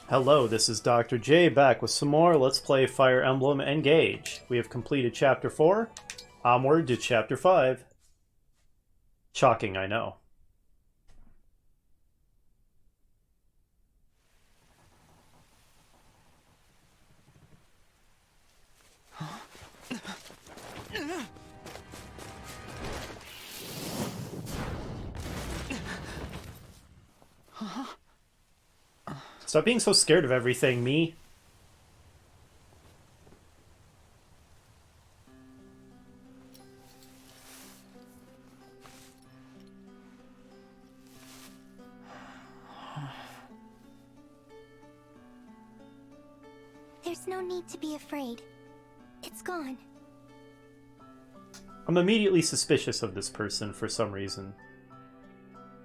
Hello, this is Dr. J back with some more Let's Play Fire Emblem Engage. We have completed Chapter 4, onward to Chapter 5. Shocking, I know. Stop being so scared of everything, me. There's no need to be afraid. It's gone. I'm immediately suspicious of this person for some reason.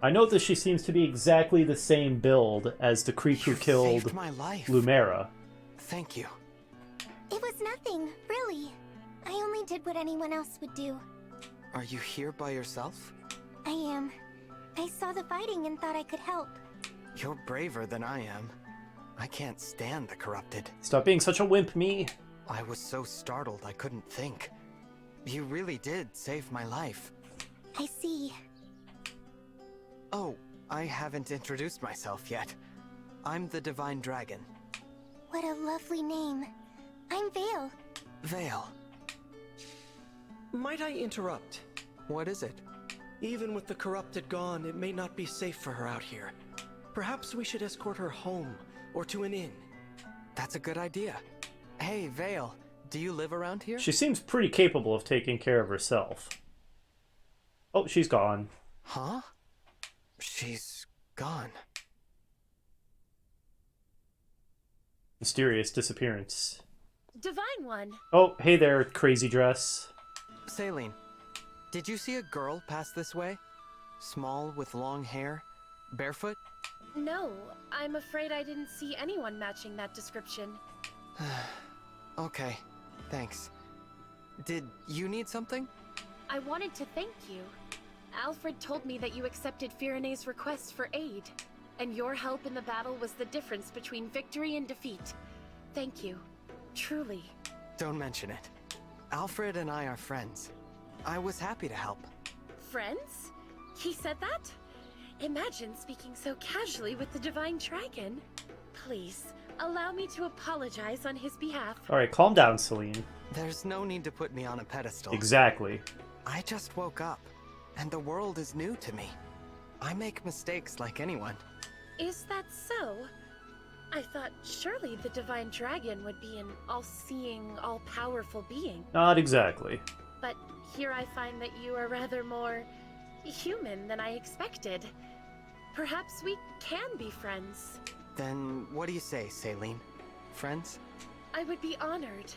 I note that she seems to be exactly the same build as the creep who killed saved my life. Lumera. Thank you. It was nothing, really. I only did what anyone else would do. Are you here by yourself? I am. I saw the fighting and thought I could help. You're braver than I am. I can't stand the corrupted. Stop being such a wimp, me. I was so startled I couldn't think. You really did save my life. I see. Oh, I haven't introduced myself yet. I'm the Divine Dragon. What a lovely name. I'm Vale. Vale. Might I interrupt? What is it? Even with the corrupted gone, it may not be safe for her out here. Perhaps we should escort her home, or to an inn. That's a good idea. Hey, Vale, do you live around here? She seems pretty capable of taking care of herself. Oh, she's gone. Huh? She's gone. Mysterious disappearance. Divine One. Oh, hey there, crazy dress. Saline, did you see a girl pass this way? Small, with long hair? Barefoot? No, I'm afraid I didn't see anyone matching that description. Okay, thanks. Did you need something? I wanted to thank you. Alfred told me that you accepted Firene's request for aid, and your help in the battle was the difference between victory and defeat. Thank you. Truly. Don't mention it. Alfred and I are friends. I was happy to help. Friends? He said that? Imagine speaking so casually with the Divine Dragon. Please, allow me to apologize on his behalf. Alright, calm down, Celine. There's no need to put me on a pedestal. Exactly. I just woke up, and the world is new to me. I make mistakes like anyone. Is that so? I thought surely the Divine Dragon would be an all-seeing, all-powerful being. Not exactly. But here I find that you are rather more human than I expected. Perhaps we can be friends. Then what do you say, Saline? Friends? I would be honored.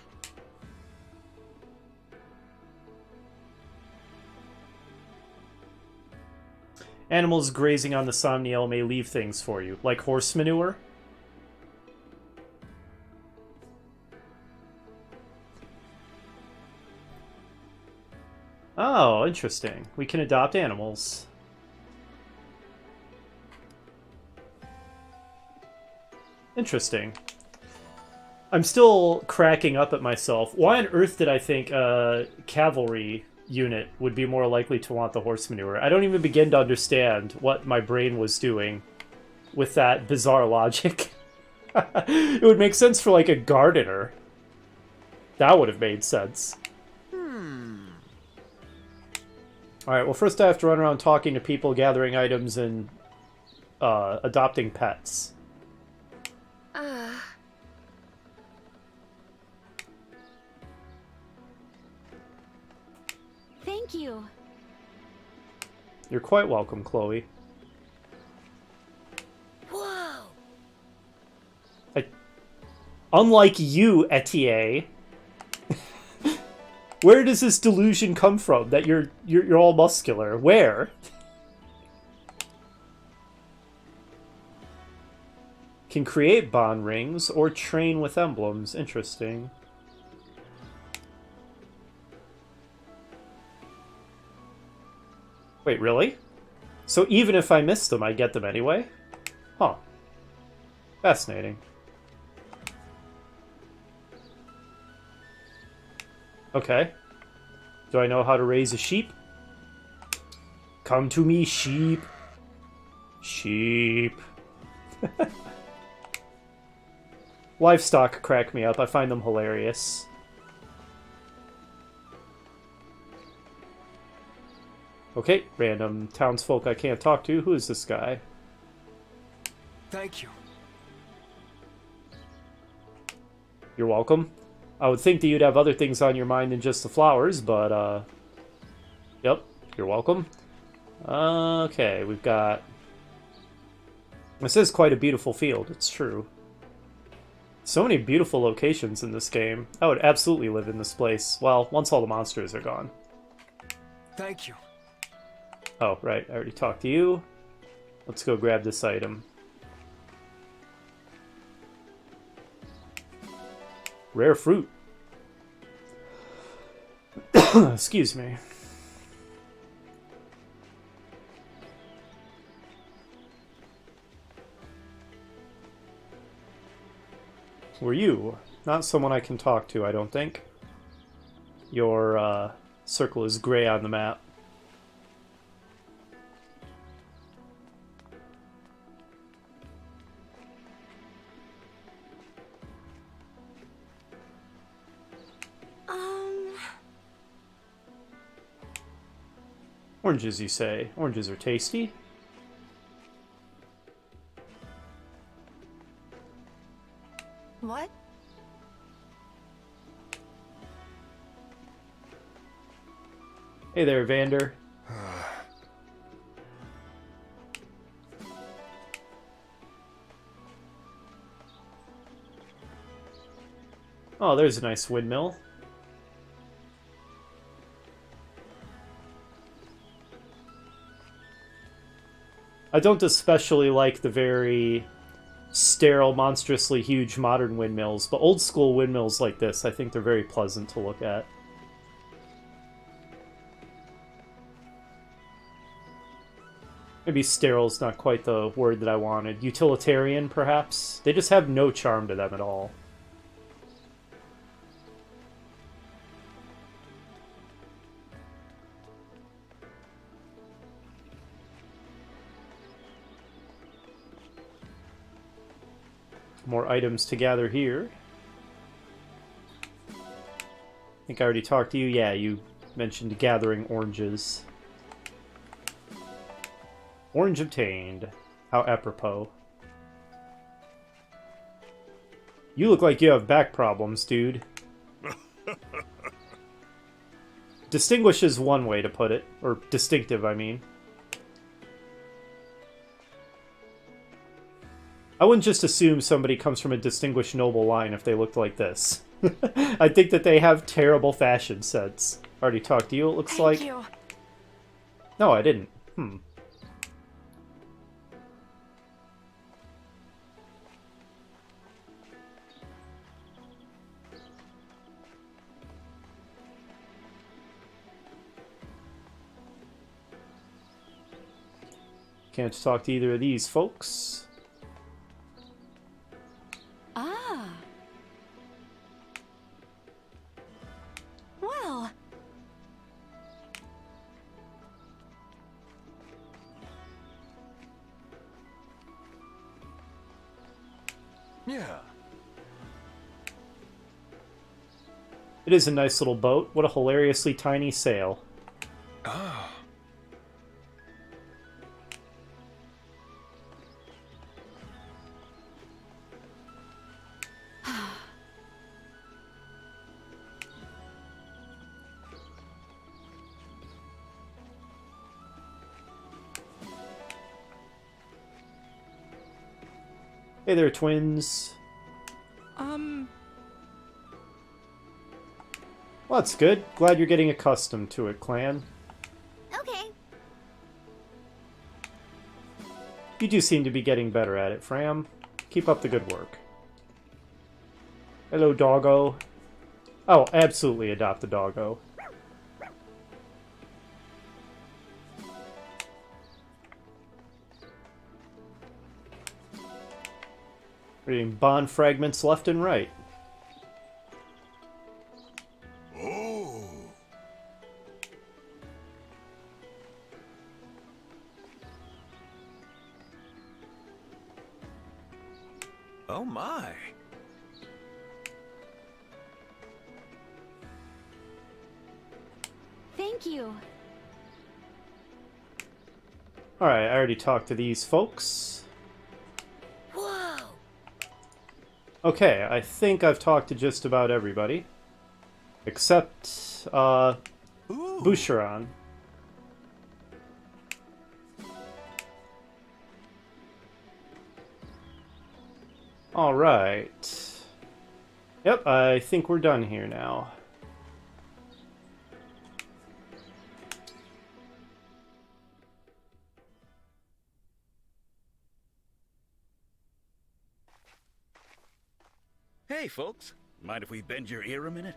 Animals grazing on the somniel may leave things for you, like horse manure. Oh, interesting. We can adopt animals. Interesting. I'm still cracking up at myself. Why on earth did I think a cavalry unit would be more likely to want the horse manure? I don't even begin to understand what my brain was doing with that bizarre logic. It would make sense for, like, a gardener. That would have made sense. Alright, well, first I have to run around talking to people, gathering items, and adopting pets. Thank you. You're quite welcome, Chloe. Whoa! Unlike you, Etier, where does this delusion come from that you're all muscular? Where? Can create bond rings or train with emblems. Interesting. Wait, really? So even if I miss them, I get them anyway? Huh. Fascinating. Okay. Do I know how to raise a sheep? Come to me, sheep. Sheep. Livestock crack me up. I find them hilarious. Okay, random townsfolk I can't talk to. Who is this guy? Thank you. You're welcome. I would think that you'd have other things on your mind than just the flowers, but, yep, you're welcome. Okay, we've got... This is quite a beautiful field, it's true. So many beautiful locations in this game. I would absolutely live in this place. Well, once all the monsters are gone. Thank you. Oh, right, I already talked to you. Let's go grab this item. Rare fruit. Excuse me. Were you? Not someone I can talk to, I don't think. Your circle is gray on the map. Oranges, you say? Oranges are tasty. What? Hey there, Vander. Oh, there's a nice windmill. I don't especially like the very sterile, monstrously huge modern windmills, but old school windmills like this, I think they're very pleasant to look at. Maybe sterile is not quite the word that I wanted. Utilitarian, perhaps? They just have no charm to them at all. More items to gather here. I think I already talked to you. Yeah, you mentioned gathering oranges. Orange obtained. How apropos. You look like you have back problems, dude. Distinguish is one way to put it. Or distinctive, I mean. I wouldn't just assume somebody comes from a distinguished noble line if they looked like this. I think that they have terrible fashion sense. Already talked to you, it looks like. Thank you. No, I didn't. Can't talk to either of these folks. Ah. Well. Yeah. It is a nice little boat. What a hilariously tiny sail. Ah. Hey there, twins. Well, that's good. Glad you're getting accustomed to it, clan. Okay. You do seem to be getting better at it, Fram. Keep up the good work. Hello, doggo. Oh, absolutely adopt the doggo. Reading bond fragments left and right. Oh. Oh my. Thank you. Alright, I already talked to these folks. Whoa! Okay, I think I've talked to just about everybody. Except, Boucheron. Alright. Yep, I think we're done here now. Hey, folks. Mind if we bend your ear a minute?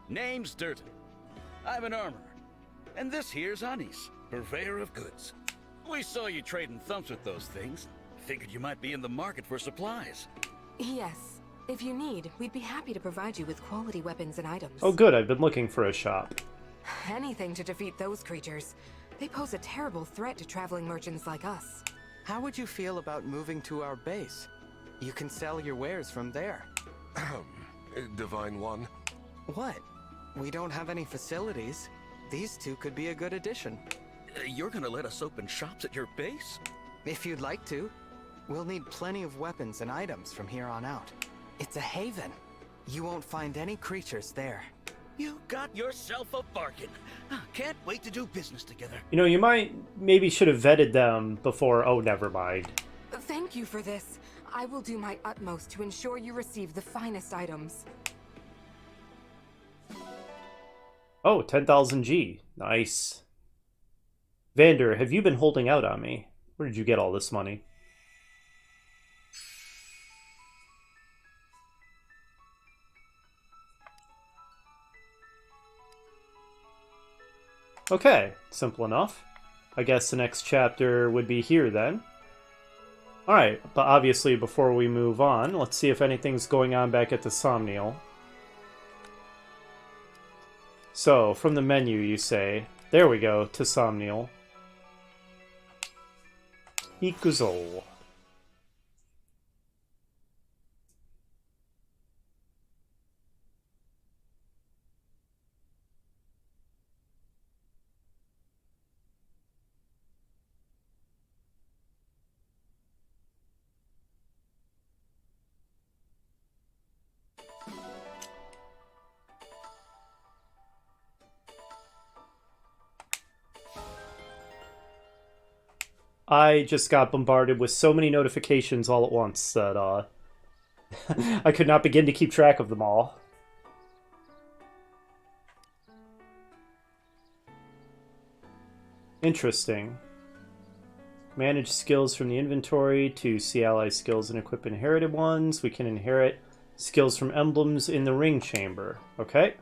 Name's Durden. I'm an armorer. And this here's Anis, purveyor of goods. We saw you trading thumps with those things. Figured you might be in the market for supplies. Yes. If you need, we'd be happy to provide you with quality weapons and items. Oh good, I've been looking for a shop. Anything to defeat those creatures. They pose a terrible threat to traveling merchants like us. How would you feel about moving to our base? You can sell your wares from there. Divine One. What? We don't have any facilities. These two could be a good addition. You're gonna let us open shops at your base? If you'd like to. We'll need plenty of weapons and items from here on out. It's a haven. You won't find any creatures there. You got yourself a bargain. Can't wait to do business together. You know, you maybe should have vetted them before. Oh, never mind. Thank you for this. I will do my utmost to ensure you receive the finest items. Oh, 10,000 G. Nice. Vander, have you been holding out on me? Where did you get all this money? Okay, simple enough. I guess the next chapter would be here then. Alright, but obviously before we move on, let's see if anything's going on back at the Somnial. So, from the menu you say, there we go, to Somnial. Ikuzo. I just got bombarded with so many notifications all at once that I could not begin to keep track of them all. Interesting. Manage skills from the inventory to see ally skills and equip inherited ones. We can inherit skills from emblems in the ring chamber. Okay.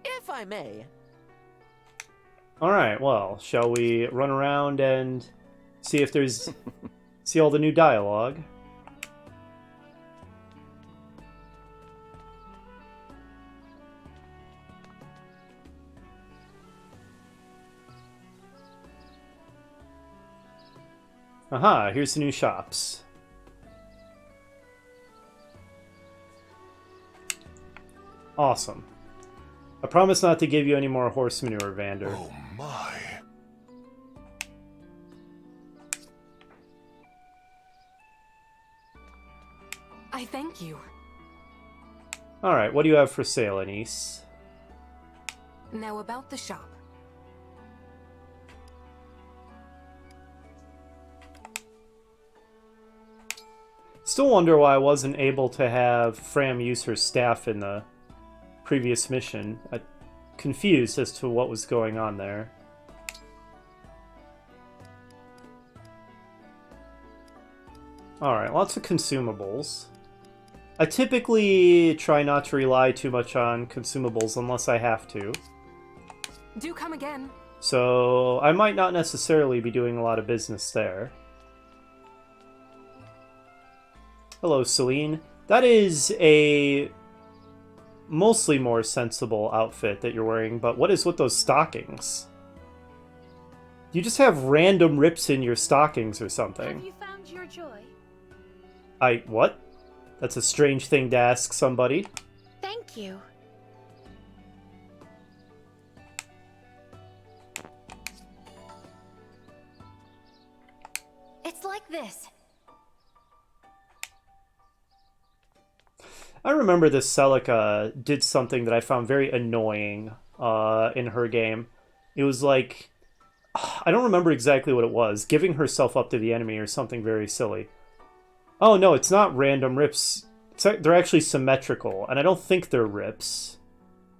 If I may. Alright, well, shall we run around and see if there's... see all the new dialogue? Aha, here's the new shops. Awesome. I promise not to give you any more horse manure, Vander. Oh my. I thank you. Alright, what do you have for sale, Anise? Now about the shop. Still wonder why I wasn't able to have Fram use her staff in the previous mission. I'm confused as to what was going on there. Alright, lots of consumables. I typically try not to rely too much on consumables unless I have to. Do come again. So I might not necessarily be doing a lot of business there. Hello, Celine. That is a mostly more sensible outfit that you're wearing, but what is with those stockings? You just have random rips in your stockings or something. Have you found your joy? What? That's a strange thing to ask somebody. Thank you. It's like this. I remember this Celica did something that I found very annoying in her game. It was like, I don't remember exactly what it was, giving herself up to the enemy or something very silly. Oh no, it's not random rips. They're actually symmetrical, and I don't think they're rips.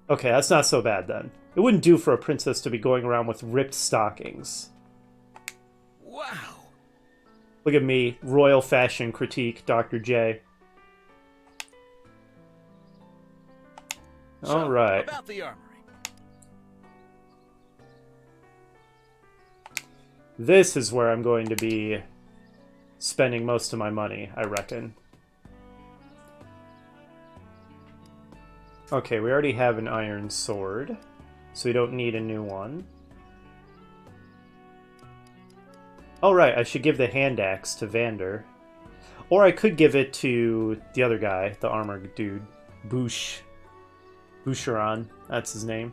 Okay, that's not so bad then. It wouldn't do for a princess to be going around with ripped stockings. Wow. Look at me, royal fashion critique, Dr. J. So, all right. About the armory. This is where I'm going to be spending most of my money, I reckon. Okay, we already have an iron sword, so we don't need a new one. Oh right, I should give the hand axe to Vander. Or I could give it to the other guy, the armor dude. Boucheron, that's his name.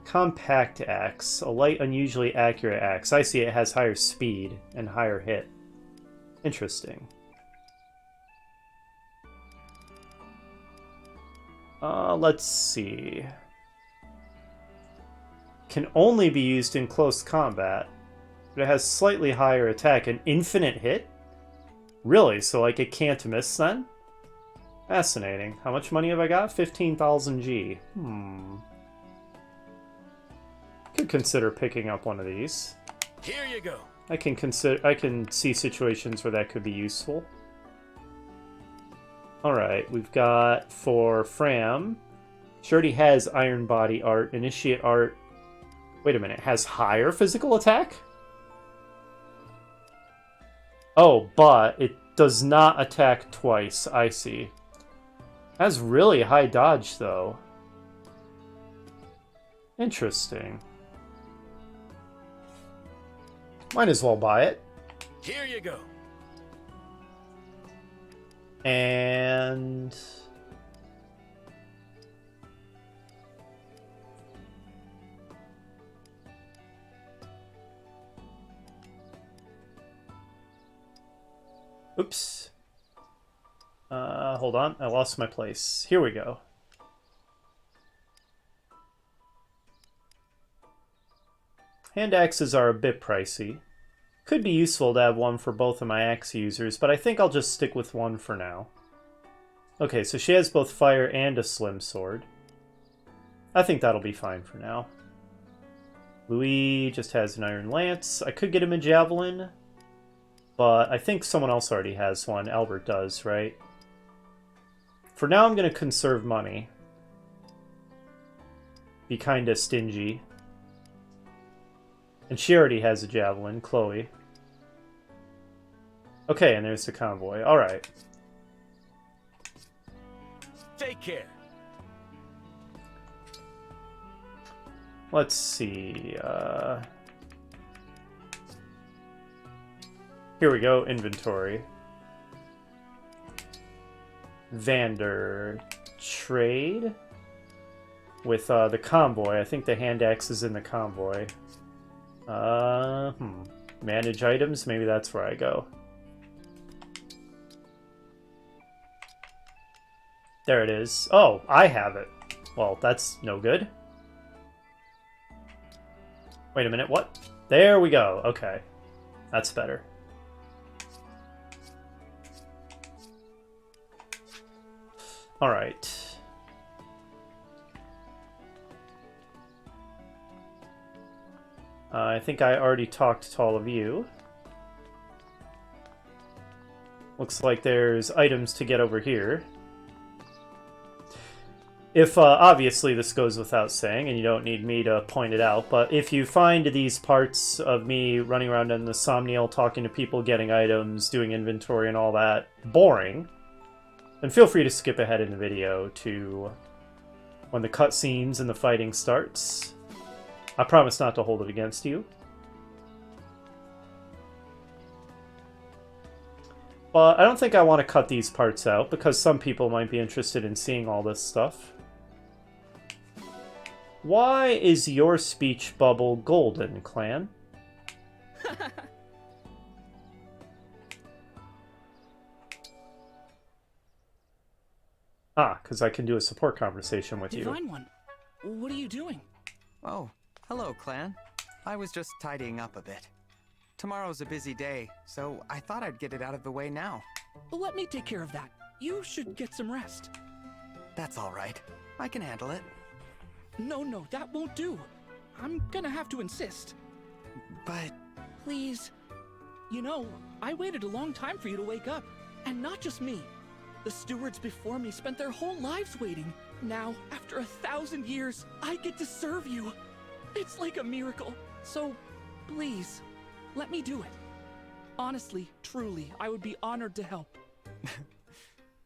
Compact axe, a light, unusually accurate axe. I see it has higher speed and higher hit. Interesting. Let's see. Can only be used in close combat, but it has slightly higher attack and infinite hit? Really? So like it can't miss then? Fascinating. How much money have I got? 15,000 G. Could consider picking up one of these. Here you go. I can see situations where that could be useful. Alright, we've got for Fram. She already has Iron Body art, Initiate art. Wait a minute, has higher physical attack? Oh, but it does not attack twice, I see. Has really high dodge, though. Interesting. Might as well buy it. Here you go. And... oops. Hold on, I lost my place. Here we go. Hand axes are a bit pricey. Could be useful to have one for both of my axe users, but I think I'll just stick with one for now. Okay, so she has both fire and a slim sword. I think that'll be fine for now. Louis just has an iron lance. I could get him a javelin, but I think someone else already has one. Albert does, right? For now, I'm going to conserve money. Be kinda stingy. And she already has a javelin, Chloe. Okay, and there's the convoy. Alright. Take care. Let's see. Here we go, inventory. Vander. Trade. With the convoy. I think the hand axe is in the convoy. Manage items? Maybe that's where I go. There it is. Oh, I have it. Well, that's no good. Wait a minute, what? There we go. Okay. That's better. Alright. I think I already talked to all of you. Looks like there's items to get over here. If, obviously this goes without saying, and you don't need me to point it out, but if you find these parts of me running around in the Somniel, talking to people, getting items, doing inventory and all that boring, then feel free to skip ahead in the video to when the cutscenes and the fighting starts. I promise not to hold it against you. But I don't think I want to cut these parts out, because some people might be interested in seeing all this stuff. Why is your speech bubble golden, clan? Ah, because I can do a support conversation with you. Divine One, what are you doing? Oh, hello, clan. I was just tidying up a bit. Tomorrow's a busy day, so I thought I'd get it out of the way now. Let me take care of that. You should get some rest. That's all right. I can handle it. No, that won't do. I'm gonna have to insist. But... Please. You know, I waited a long time for you to wake up. And not just me. The stewards before me spent their whole lives waiting. Now, after 1,000 years, I get to serve you. It's like a miracle. So, please, let me do it. Honestly, truly, I would be honored to help.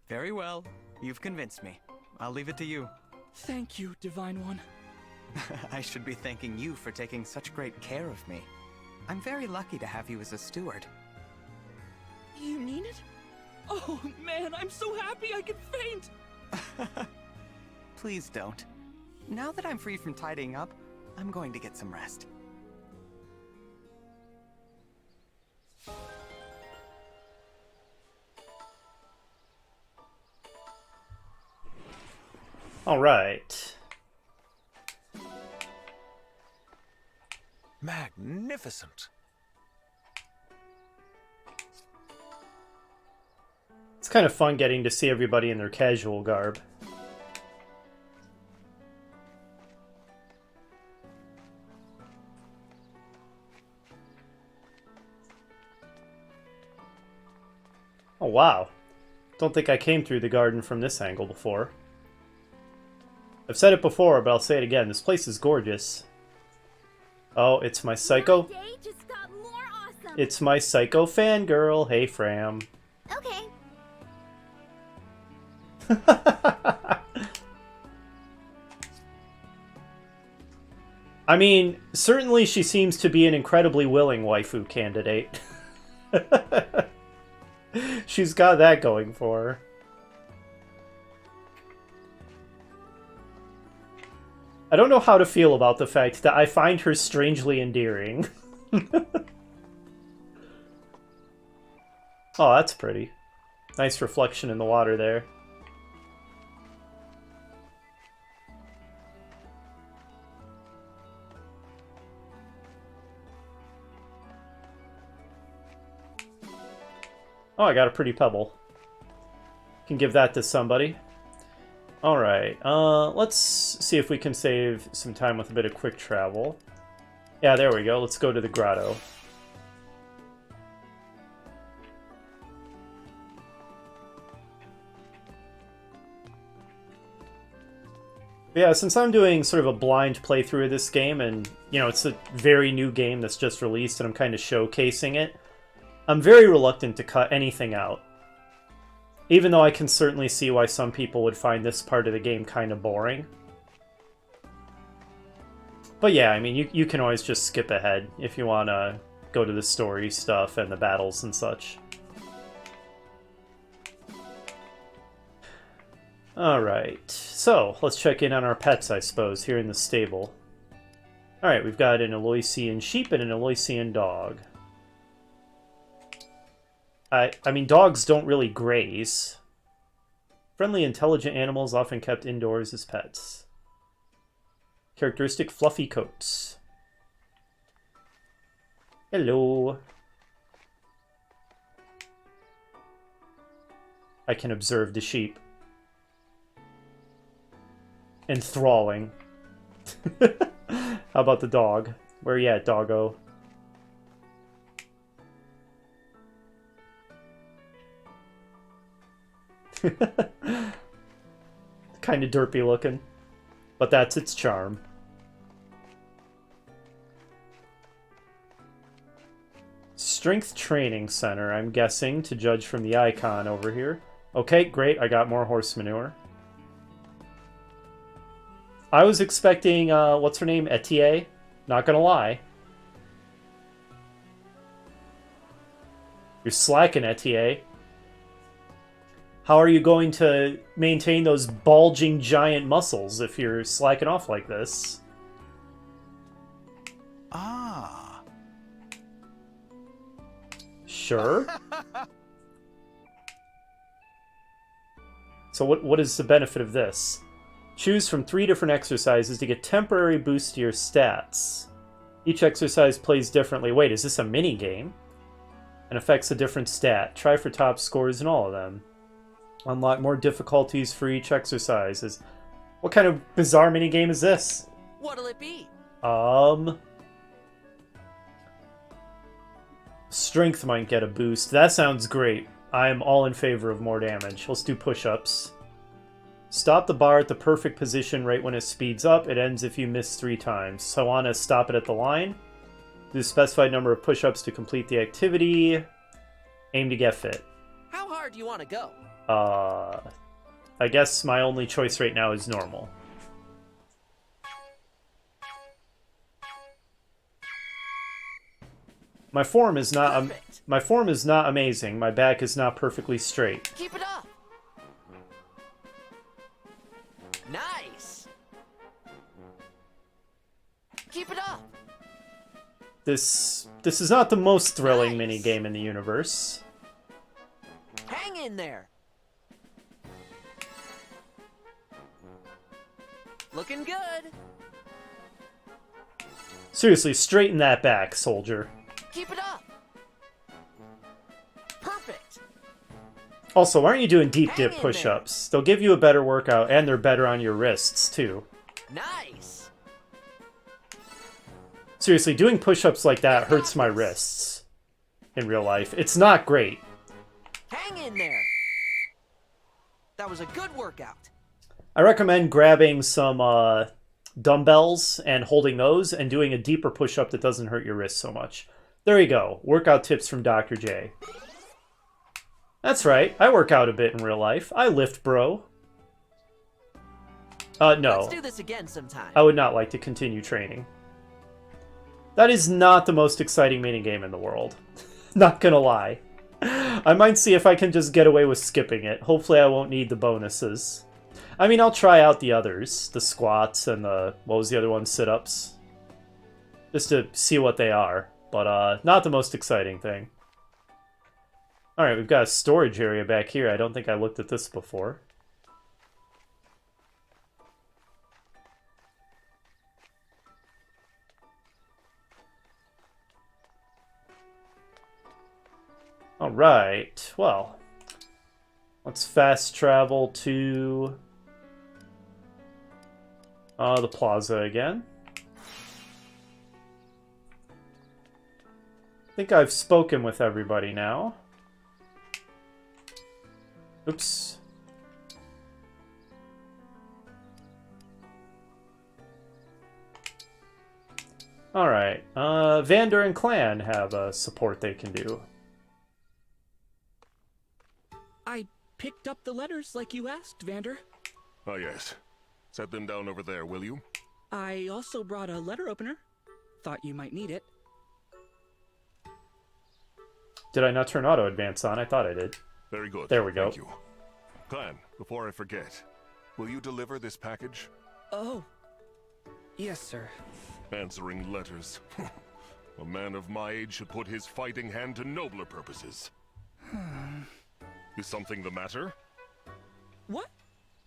Very well. You've convinced me. I'll leave it to you. Thank you, Divine One. I should be thanking you for taking such great care of me. I'm very lucky to have you as a steward. You mean it? Oh man, I'm so happy I could faint! Please don't. Now that I'm free from tidying up, I'm going to get some rest. All right. Magnificent. It's kind of fun getting to see everybody in their casual garb. Oh wow. Don't think I came through the garden from this angle before. I've said it before, but I'll say it again. This place is gorgeous. Oh, it's my psycho... It's my psycho fangirl. Hey, Fram. Okay. I mean, certainly she seems to be an incredibly willing waifu candidate. She's got that going for her. I don't know how to feel about the fact that I find her strangely endearing. Oh, that's pretty. Nice reflection in the water there. Oh, I got a pretty pebble. Can give that to somebody. Alright, let's see if we can save some time with a bit of quick travel. Yeah, there we go. Let's go to the grotto. Yeah, since I'm doing sort of a blind playthrough of this game, and, you know, it's a very new game that's just released, and I'm kind of showcasing it, I'm very reluctant to cut anything out. Even though I can certainly see why some people would find this part of the game kind of boring. But yeah, I mean, you can always just skip ahead if you want to go to the story stuff and the battles and such. Alright, so let's check in on our pets, I suppose, here in the stable. Alright, we've got an Aloysian sheep and an Aloysian dog. I mean, dogs don't really graze. Friendly, intelligent animals often kept indoors as pets. Characteristic fluffy coats. Hello. I can observe the sheep. Enthralling. How about the dog? Where you at, doggo? Kind of derpy looking, but that's its charm. Strength Training Center, I'm guessing, to judge from the icon over here. Okay, great, I got more horse manure. I was expecting, what's her name? Etier. Not gonna lie. You're slacking, Etier. How are you going to maintain those bulging giant muscles if you're slacking off like this? Ah. Sure. So what is the benefit of this? Choose from 3 different exercises to get temporary boost to your stats. Each exercise plays differently. Wait, is this a mini game? And affects a different stat. Try for top scores in all of them. Unlock more difficulties for each exercise. What kind of bizarre mini game is this? What'll it be? Strength might get a boost. That sounds great. I am all in favor of more damage. Let's do push-ups. Stop the bar at the perfect position right when it speeds up. It ends if you miss 3 times. So I want to stop it at the line. Do the specified number of push-ups to complete the activity. Aim to get fit. How hard do you want to go? I guess my only choice right now is normal. My form is not my form is not amazing. My back is not perfectly straight. Keep it up. Nice. Keep it up. This is not the most thrilling mini game in the universe. Hang in there. Looking good. Seriously, straighten that back, soldier. Keep it up. Perfect. Also, why aren't you doing deep dip push-ups? They'll give you a better workout, and they're better on your wrists, too. Nice. Seriously, doing push-ups like that hurts my wrists in real life. It's not great. Hang in there. That was a good workout. I recommend grabbing some dumbbells and holding those and doing a deeper push-up that doesn't hurt your wrists so much. There you go. Workout tips from Dr. J. That's right. I work out a bit in real life. I lift, bro. No. Let's do this again sometime. I would not like to continue training. That is not the most exciting minigame in the world. Not gonna lie. I might see if I can just get away with skipping it. Hopefully I won't need the bonuses. I mean, I'll try out the others. The squats and the... What was the other one? Sit-ups. Just to see what they are. But, not the most exciting thing. Alright, we've got a storage area back here. I don't think I looked at this before. Alright, well. Let's fast travel to... the plaza again. I think I've spoken with everybody now. Oops. Alright, Vander and Clan have a support they can do. I picked up the letters like you asked, Vander. Ah, yes. Set them down over there, will you? I also brought a letter opener. Thought you might need it. Did I not turn auto advance on? I thought I did. Very good. There we go. Thank you. Clan, before I forget, will you deliver this package? Oh. Yes, sir. Answering letters. A man of my age should put his fighting hand to nobler purposes. Is something the matter? What?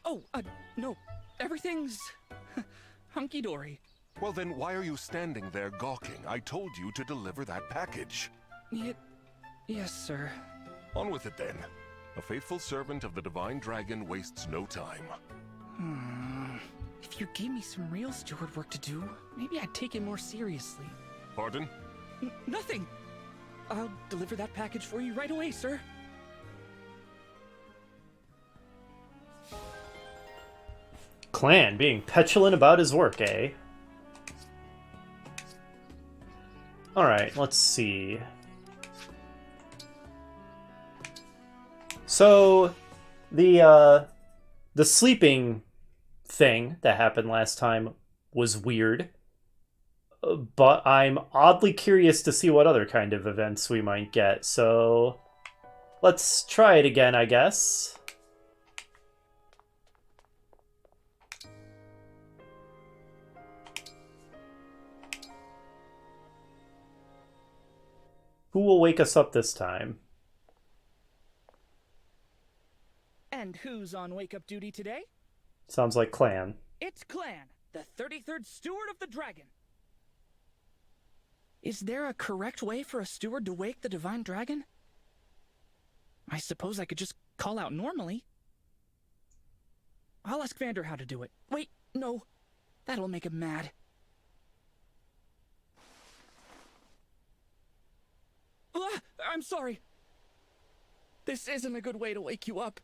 Oh, no. Everything's hunky-dory. Well then, why are you standing there gawking? I told you to deliver that package. Yes, sir. On with it then. A faithful servant of the Divine Dragon wastes no time. If you gave me some real steward work to do, maybe I'd take it more seriously. Pardon? Nothing! I'll deliver that package for you right away, sir. Clan being petulant about his work, eh? Alright, let's see. So, the sleeping thing that happened last time was weird. But I'm oddly curious to see what other kind of events we might get, so let's try it again, I guess. Who will wake us up this time? And who's on wake-up duty today? Sounds like Clan. It's Clan, the 33rd Steward of the Dragon. Is there a correct way for a steward to wake the Divine Dragon? I suppose I could just call out normally. I'll ask Vander how to do it. Wait, no. That'll make him mad. Ah, I'm sorry. This isn't a good way to wake you up.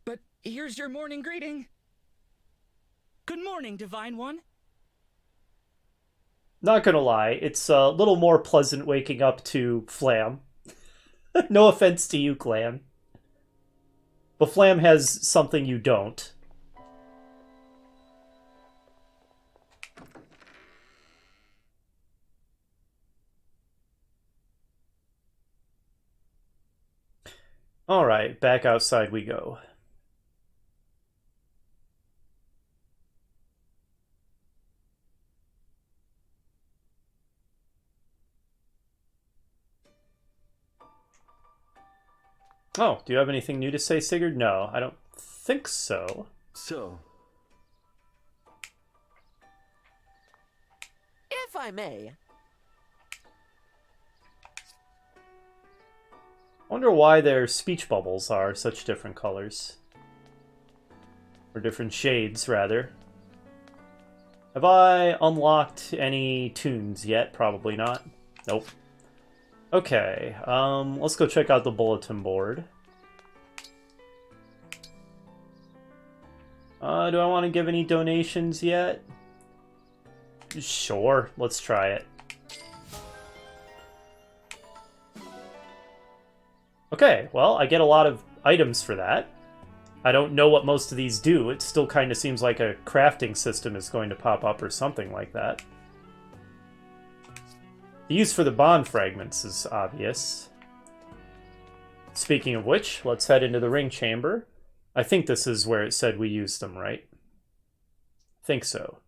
But here's your morning greeting. Good morning, Divine One. Not gonna lie, it's a little more pleasant waking up to Flam. No offense to you, Clan. But Flam has something you don't. Alright, back outside we go. Oh, do you have anything new to say, Sigurd? No, I don't think so. So, If I may. Wonder why their speech bubbles are such different colors. Or different shades, rather. Have I unlocked any tunes yet? Probably not. Nope. Okay, let's go check out the bulletin board. Do I want to give any donations yet? Sure, let's try it. Okay, well, I get a lot of items for that. I don't know what most of these do. It still kind of seems like a crafting system is going to pop up or something like that. The use for the bond fragments is obvious. Speaking of which, let's head into the ring chamber. I think this is where it said we used them, right? Think so.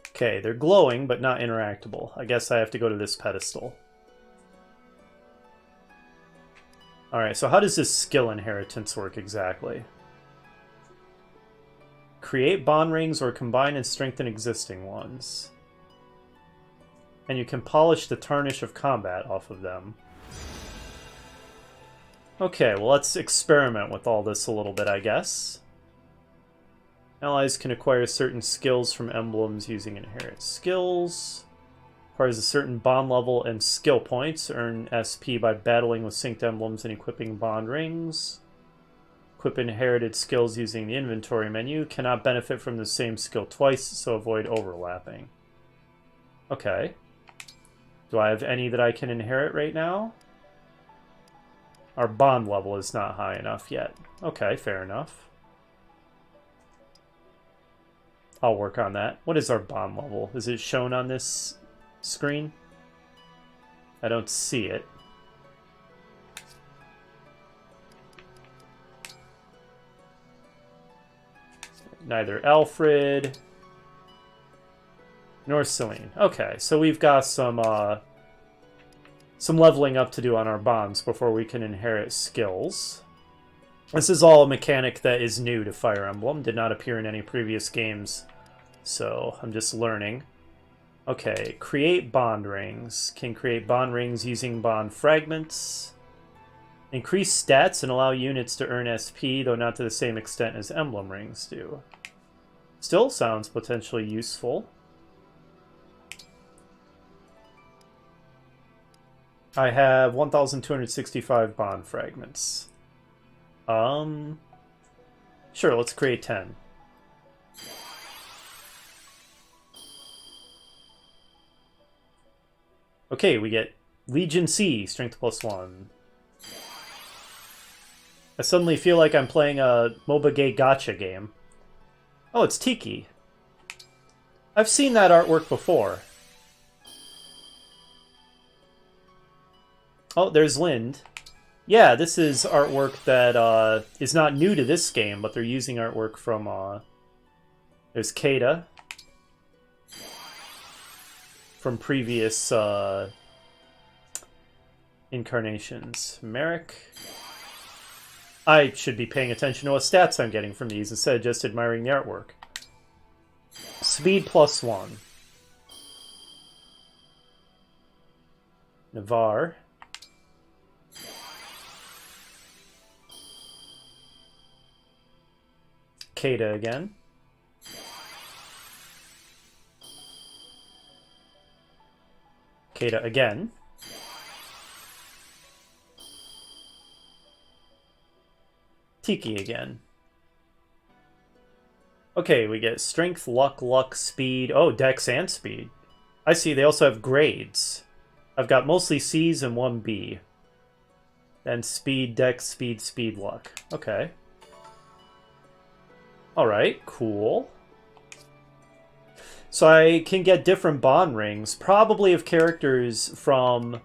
Okay, they're glowing, but not interactable. I guess I have to go to this pedestal. Alright, so how does this skill inheritance work exactly? Create bond rings or combine and strengthen existing ones. And you can polish the tarnish of combat off of them. Okay, well let's experiment with all this a little bit, I guess. Allies can acquire certain skills from emblems using inherent skills. Requires a certain bond level and skill points. Earn SP by battling with synced emblems and equipping bond rings. Equip inherited skills using the inventory menu. Cannot benefit from the same skill twice, so avoid overlapping. Okay. Do I have any that I can inherit right now? Our bond level is not high enough yet. Okay, fair enough. I'll work on that. What is our bond level? Is it shown on this screen? I don't see it. Neither Alfred nor Celine. Okay, so we've got some leveling up to do on our bonds before we can inherit skills. This is all a mechanic that is new to Fire Emblem. Did not appear in any previous games, so I'm just learning. Okay, create bond rings. Can create bond rings using bond fragments. Increase stats and allow units to earn SP, though not to the same extent as emblem rings do. Still sounds potentially useful. I have 1,265 bond fragments. Sure, let's create 10. Okay, we get Legion C, strength +1. I suddenly feel like I'm playing a MOBA gay gacha game. Oh, it's Tiki. I've seen that artwork before. Oh, there's Lind. Yeah, this is artwork that is not new to this game, but they're using artwork from... There's Kata. From previous incarnations. Merrick. I should be paying attention to what stats I'm getting from these instead of just admiring the artwork. Speed +1. Navarre. Kata again. Kata again. Tiki again. Okay, we get strength, luck, speed. Oh, dex and speed. I see, they also have grades. I've got mostly C's and 1 B. Then speed, dex, speed, luck. Okay. Alright, cool. So I can get different bond rings, probably of characters from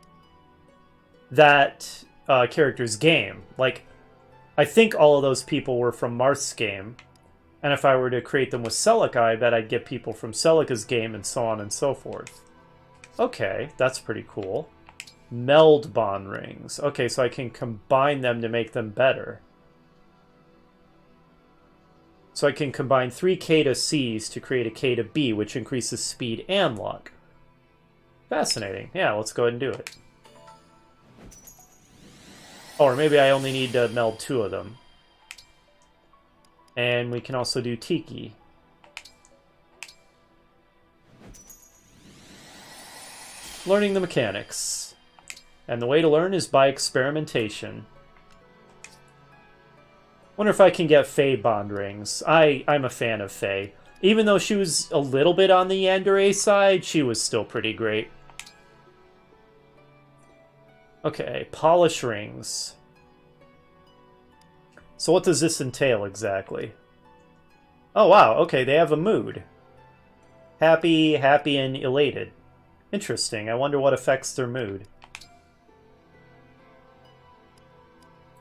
that character's game. Like, I think all of those people were from Marth's game. And if I were to create them with Celica, I bet I'd get people from Celica's game and so on and so forth. Okay, that's pretty cool. Meld bond rings. Okay, so I can combine them to make them better. So I can combine 3 Kata C's to create a Kata B, which increases speed and luck. Fascinating. Yeah, let's go ahead and do it. Or maybe I only need to meld 2 of them. And we can also do Tiki. Learning the mechanics. And the way to learn is by experimentation. Wonder if I can get Faye bond rings. I'm a fan of Faye. Even though she was a little bit on the Yandere side, she was still pretty great. Okay, polish rings. So what does this entail exactly? Oh wow, okay, they have a mood. Happy, and elated. Interesting, I wonder what affects their mood.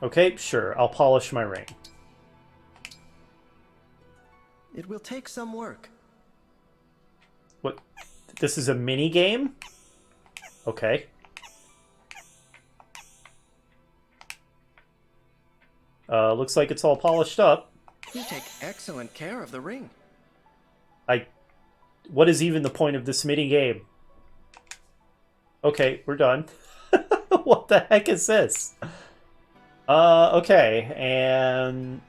Okay, sure, I'll polish my ring. It will take some work. What? This is a mini game? Okay. Looks like it's all polished up. You take excellent care of the ring. What is even the point of this mini game? Okay, we're done. What the heck is this? Okay, and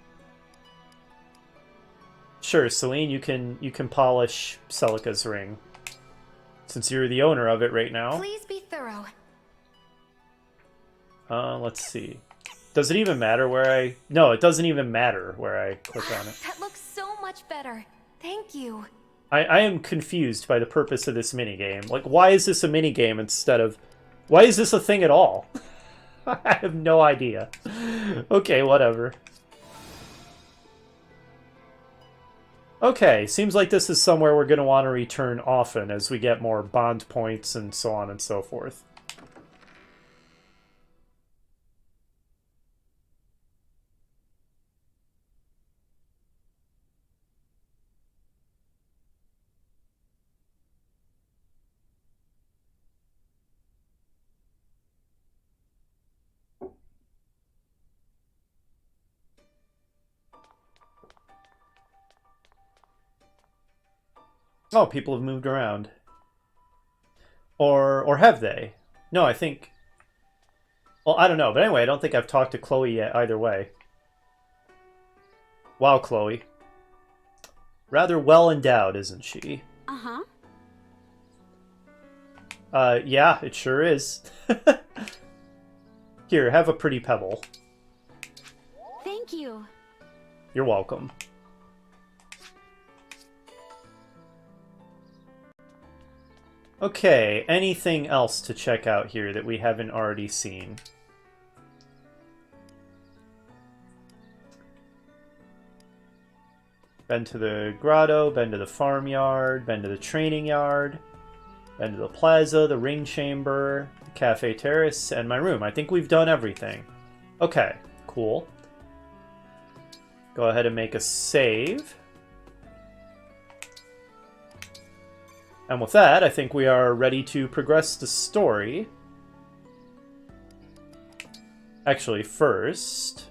sure, Celine, you can polish Celica's ring, since you're the owner of it right now. Please be thorough. Let's see. Does it even matter where I... No, it doesn't even matter where I click on it. That looks so much better. Thank you. I am confused by the purpose of this minigame. Like, why is this a minigame instead of... Why is this a thing at all? I have no idea. Okay, whatever. Okay, seems like this is somewhere we're going to want to return often as we get more bond points and so on and so forth. Oh, people have moved around. Or have they? No, I think... Well, I don't know. But anyway, I don't think I've talked to Chloe yet either way. Wow, Chloe. Rather well endowed, isn't she? Uh-huh. Yeah, it sure is. Here, have a pretty pebble. Thank you. You're welcome. Okay, anything else to check out here that we haven't already seen? Been to the grotto, been to the farmyard, been to the training yard, been to the plaza, the ring chamber, the cafe terrace, and my room. I think we've done everything. Okay, cool. Go ahead and make a save. And with that, I think we are ready to progress the story. Actually, first,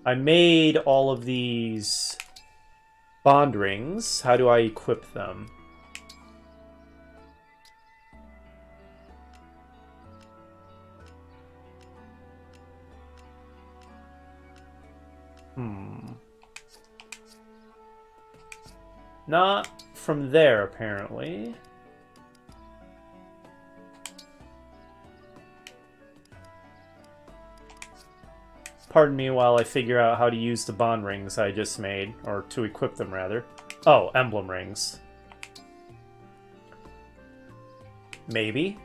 I made all of these bond rings. How do I equip them? Not from there, apparently. Pardon me while I figure out how to use the bond rings I just made, or to equip them, rather. Oh, emblem rings. Maybe.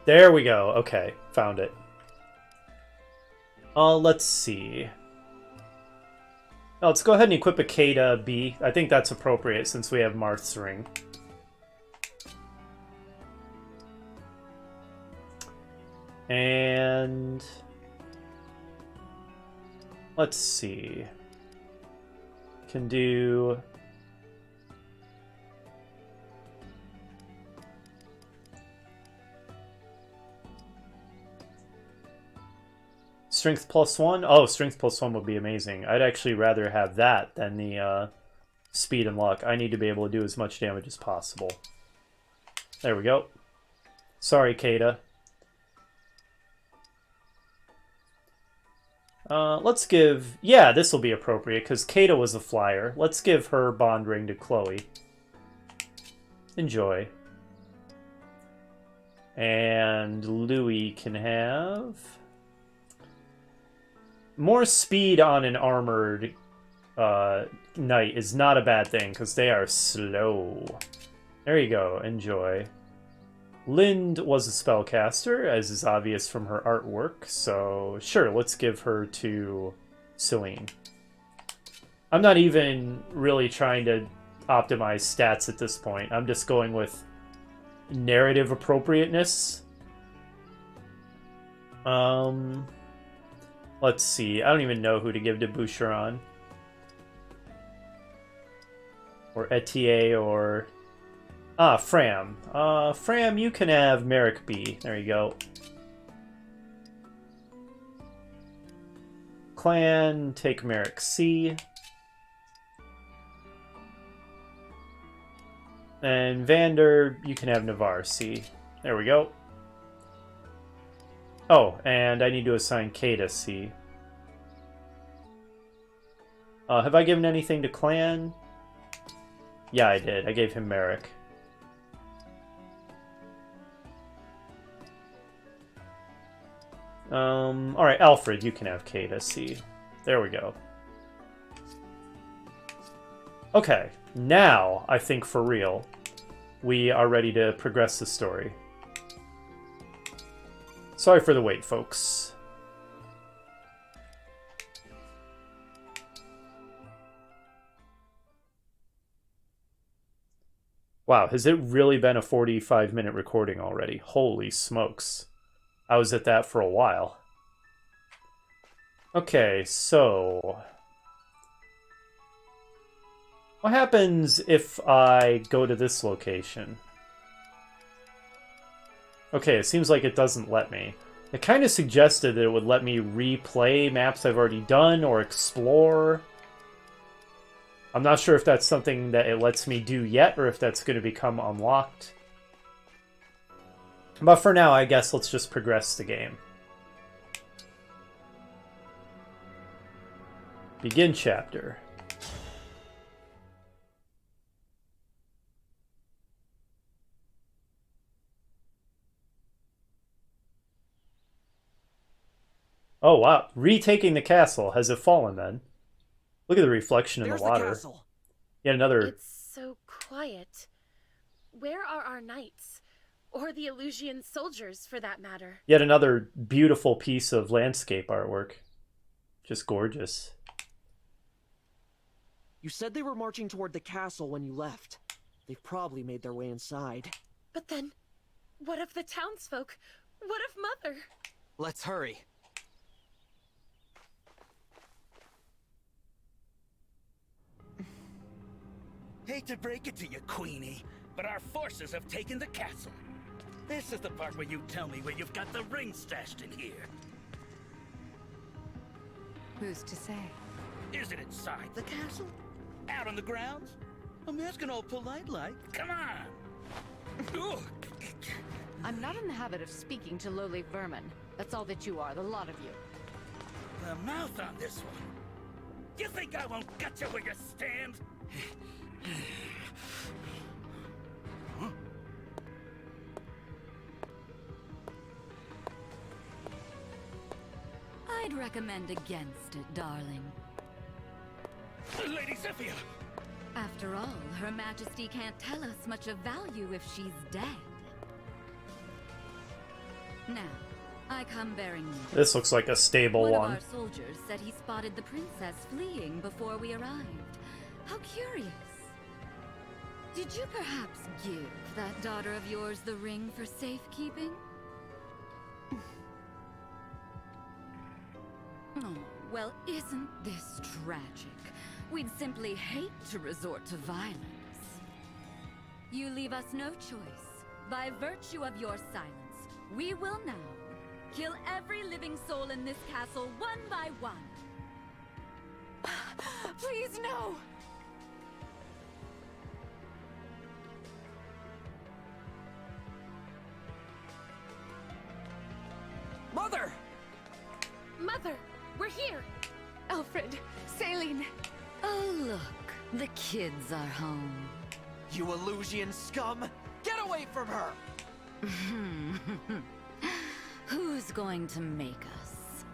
There we go. Okay, found it. Let's see. Let's go ahead and equip a K to B. I think that's appropriate since we have Marth's ring. And let's see. Can do Strength +1? Oh, Strength +1 would be amazing. I'd actually rather have that than the Speed and Luck. I need to be able to do as much damage as possible. There we go. Sorry, Kata. Let's give... Yeah, this will be appropriate, because Kata was a flyer. Let's give her bond ring to Chloe. Enjoy. And Louis can have... More speed on an armored knight is not a bad thing, because they are slow. There you go, enjoy. Lind was a spellcaster, as is obvious from her artwork, so sure, let's give her to Celine. I'm not even really trying to optimize stats at this point. I'm just going with narrative appropriateness. Let's see. I don't even know who to give to Boucheron. Or Etier, or... Ah, Fram. Fram, you can have Merrick B. There you go. Clan, take Merrick C. And Vander, you can have Navarre C. There we go. Oh, and I need to assign Kata C. Have I given anything to Clan? Yeah, I did. I gave him Merrick. Alright, Alfred, you can have Kata C. There we go. Okay, now, I think for real, we are ready to progress the story. Sorry for the wait, folks. Wow, has it really been a 45-minute recording already? Holy smokes. I was at that for a while. Okay, so... what happens if I go to this location? Okay, it seems like it doesn't let me. It kind of suggested that it would let me replay maps I've already done or explore. I'm not sure if that's something that it lets me do yet or if that's going to become unlocked. But for now, I guess let's just progress the game. Begin chapter. Oh, wow. Retaking the castle. Has it fallen, then? Look at the reflection in the water. Castle. Yet another... It's so quiet. Where are our knights? Or the Illusian soldiers, for that matter? Yet another beautiful piece of landscape artwork. Just gorgeous. You said they were marching toward the castle when you left. They've probably made their way inside. But then, what of the townsfolk? What of Mother? Let's hurry. Hate to break it to you, Queenie, but our forces have taken the castle. This is the part where you tell me where you've got the ring stashed in here. Who's to say? Is it inside the castle? Out on the grounds? I'm asking all polite-like. Come on! Ugh. I'm not in the habit of speaking to lowly vermin. That's all that you are, the lot of you. The mouth on this one. You think I won't gut you where you stand? Huh? I'd recommend against it, darling. Lady Zephyr! After all, Her Majesty can't tell us much of value if she's dead. Now, I come bearing news. This looks like a stable One one. of our soldiers said he spotted the princess fleeing before we arrived. How curious. Did you perhaps give that daughter of yours the ring for safekeeping? Oh, well, isn't this tragic? We'd simply hate to resort to violence. You leave us no choice. By virtue of your silence, we will now kill every living soul in this castle one by one. Please, no! Mother! Mother, we're here! Alfred, Saline. Oh, look. The kids are home. You Illusian scum! Get away from her! Who's going to make us?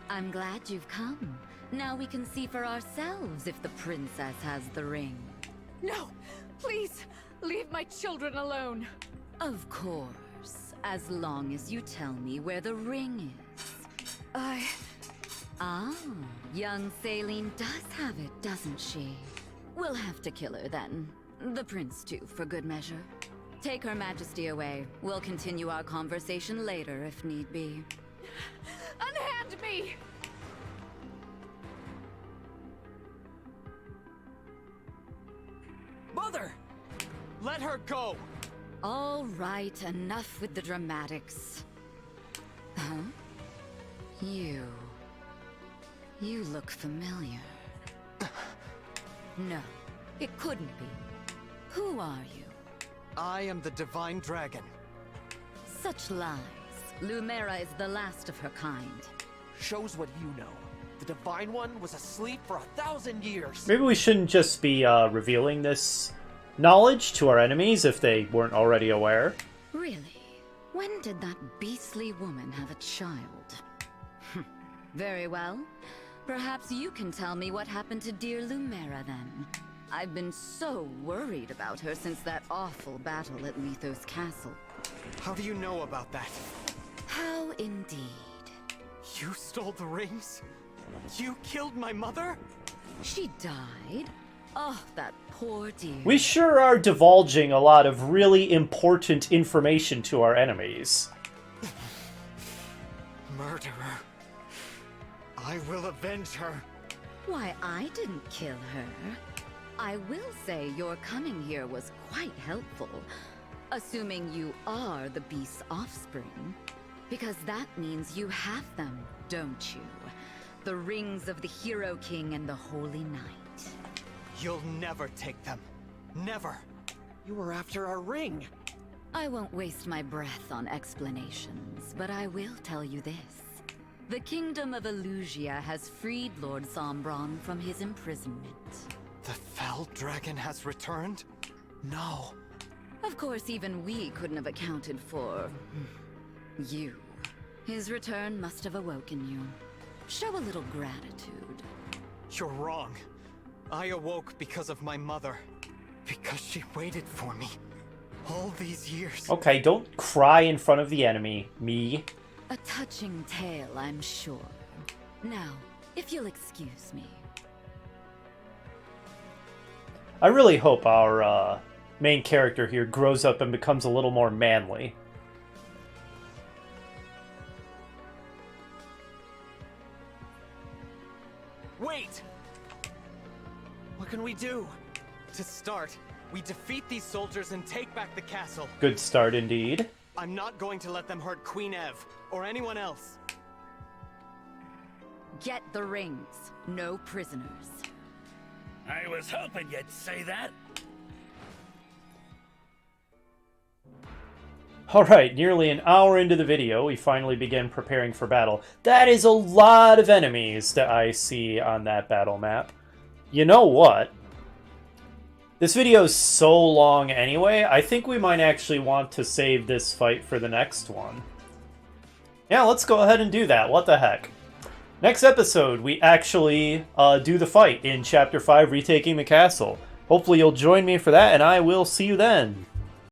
I'm glad you've come. Now we can see for ourselves if the princess has the ring. No! Please! Leave my children alone! Of course. As long as you tell me where the ring is. Ah, young Saline does have it, doesn't she? We'll have to kill her then. The prince too, for good measure. Take Her Majesty away. We'll continue our conversation later if need be. Unhand me! Mother! Let her go! All right, enough with the dramatics. Huh? You look familiar. No, it couldn't be. Who are you? I am the Divine Dragon. Such lies. Lumera is the last of her kind. Shows what you know. The Divine One was asleep for 1,000 years. Maybe we shouldn't just be revealing this knowledge to our enemies if they weren't already aware. Really? When did that beastly woman have a child? Very well. Perhaps you can tell me what happened to dear Lumera then. I've been so worried about her since that awful battle at Lethos Castle. How do you know about that? How indeed. You stole the rings? You killed my mother? She died? Oh, that poor dear. We sure are divulging a lot of really important information to our enemies. Murderer. I will avenge her. Why, I didn't kill her. I will say your coming here was quite helpful. Assuming you are the beast's offspring. Because that means you have them, don't you? The rings of the Hero King and the Holy Knight. You'll never take them. Never. You were after our ring. I won't waste my breath on explanations, but I will tell you this. The Kingdom of Illusia has freed Lord Sombron from his imprisonment. The Fell Dragon has returned? No. Of course, even we couldn't have accounted for... you. His return must have awoken you. Show a little gratitude. You're wrong. I awoke because of my mother. Because she waited for me all these years. Okay, don't cry in front of the enemy, me. A touching tale, I'm sure. Now, if you'll excuse me. I really hope our main character here grows up and becomes a little more manly. Wait! What can we do? To start, we defeat these soldiers and take back the castle. Good start indeed. I'm not going to let them hurt Queen Ev, or anyone else. Get the rings. No prisoners. I was hoping you'd say that. Alright, nearly an hour into the video, we finally begin preparing for battle. That is a lot of enemies that I see on that battle map. You know what? This video is so long anyway, I think we might actually want to save this fight for the next one. Yeah, let's go ahead and do that. What the heck? Next episode, we actually do the fight in Chapter 5, Retaking the Castle. Hopefully you'll join me for that, and I will see you then.